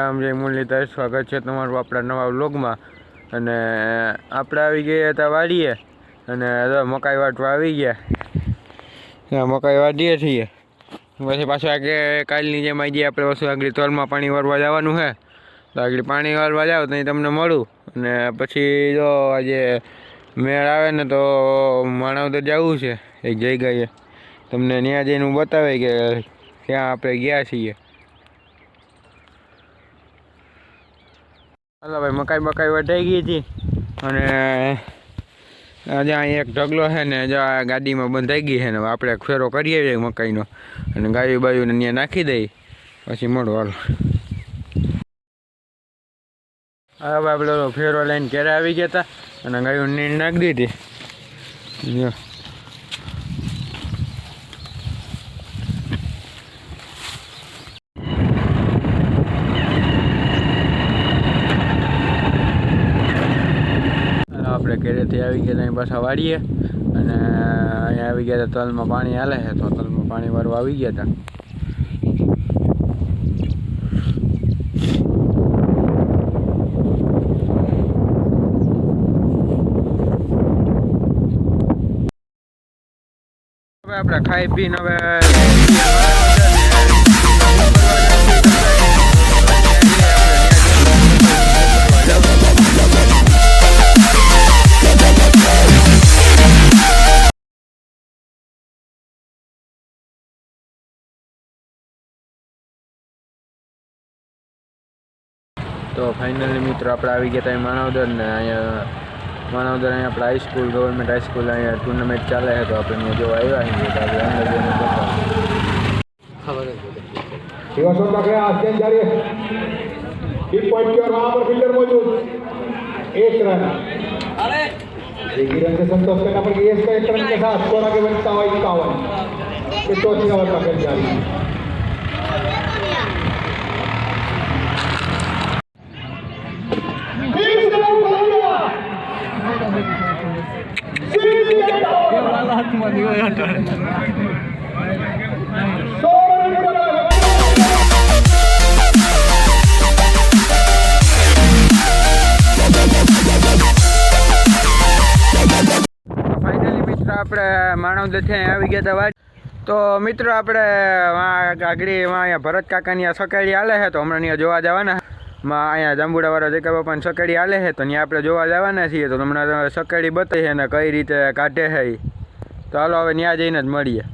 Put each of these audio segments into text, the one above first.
રામ, જય મુરલીધર. સ્વાગત છે તમારું આપણા નવા વ્લોગમાં. અને આપણે આવી ગયા હતા વાડીએ અને મકાઈ વાટવા આવી ગયા. મકાઈ વાડીએ છીએ પછી પાછું આગળ કાલની જેમ આજે આપણે પાછું આગળ તલમાં પાણી વાળવા જવાનું છે. તો આગળ પાણી વાળવા જાવ તો તમને મળું. અને પછી જો આજે મેળ આવે ને તો માણાવદર જવું છે એક જગ્યાએ. તમને ત્યાં જઈને હું બતાવે કે ત્યાં આપણે ગયા છીએ. હાલો ભાઈ, મકાઈ વઢાઈ ગઈ હતી અને આજે અહીં એક ઢગલો છે ને જો આ ગાડીમાં બંધાઈ ગઈ છે ને આપણે ફેરો કરીએ છીએ મકાઈનો અને ગાયું બાયુંને ત્યાં નાખી દઈ પછી મળો. હાલો હવે આપણે ફેરો લઈને ઘરે આવી ગયા હતા અને ગાયું નીંદ નાખી દીધી. જો આપણે ઘરેથી આવી ગયા અહીં પાછા વાળીએ અને અહીંયા આવી ગયા હતા. તલમાં પાણી હાલે છે તો તલમાં પાણી વાળવા આવી ગયા હતા. હવે આપણે ખાઈ પીને હવે તો ફાઇનલી મિત્રો આપણે આવી ગયા હતા માણાવદર ને અહીંયા માણાવદર અહીંયા આપણે હાઈસ્કૂલ ગવર્મેન્ટ હાઈસ્કૂલ અહીંયા ટુર્નામેન્ટ ચાલે છે તો આપણે અહીંયા જોવા આવ્યા છીએ. તો આપણે અંદર જઈને शिवाशोक का प्रयास गेंद जारी है, कीप पॉइंट की ओर वहां पर फील्डर मौजूद, एक रन एक ही रन से संतोष करना पड़ेगा. ये इसका एक रन के साथ स्कोर आगे बढ़ता हुआ 51. ये तो 3 ओवर का खेल जारी है. આપણે માણાવદરથી આવી ગયા હતા. તો મિત્રો આપણે આગળ અહીંયા ભરત કાકાની આ સકેડી હાલે છે તો હમણાં ત્યાં જોવા જવાના. અહીંયા જાંબુડાવાળા જયકા બાપાની સકેડી હાલે છે તો ત્યાં આપણે જોવા જવાના છીએ. તો હમણાં સકેડી બતાવી છે ને કઈ રીતે કાઢે છે એ. તો હાલો હવે ત્યાં જઈને જ મળીએ.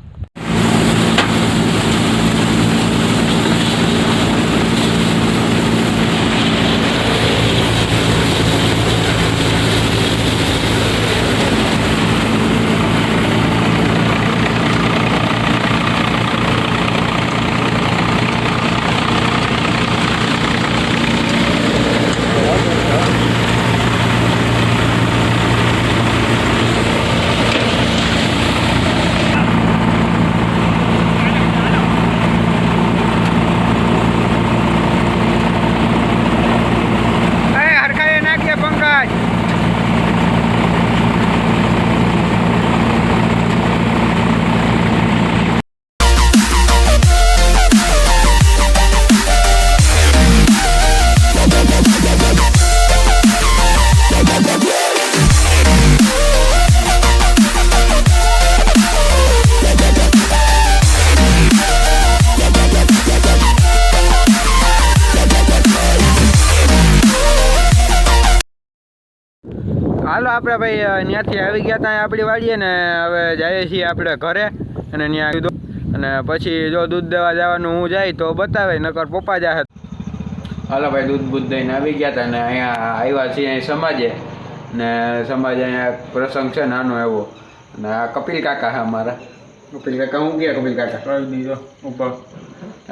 હાલો આપણે ભાઈ ત્યાંથી આવી ગયા હતા આપણી વાડીએ ને હવે જઈએ છીએ આપણે ઘરે. અને ત્યાં અને પછી જો દૂધ દેવા જવાનું હું જાય તો બતાવે, નકર પપ્પા જાય. હાલો ભાઈ, દૂધ દઈને આવી ગયા હતા ને અહીંયા આવ્યા છીએ અહીં સમાજે ને સમાજે અહીંયા પ્રસંગ છે નાનો એવો. ને આ કપિલ કાકા છે અમારા. કપિલ કાકા હું ગયા? કપિલ કાકા ઉપર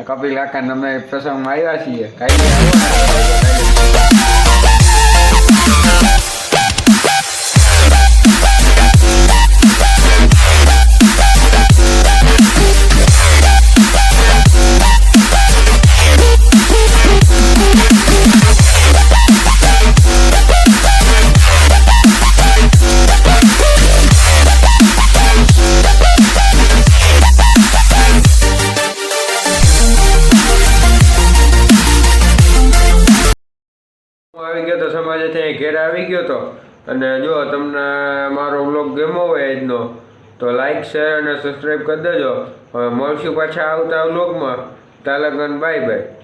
કપિલ કાકાને અમે પ્રસંગમાં આવ્યા છીએ. કાંઈ ઘેર આવી ગયો હતો. અને જો તમને મારો વ્લોગ ગમ્યો હોય આજનો તો લાઈક શેર અને સબસ્ક્રાઈબ કરી દેજો. હવે મળશું પાછા આવતા વ્લોગમાં. તાલગન બાય બાય.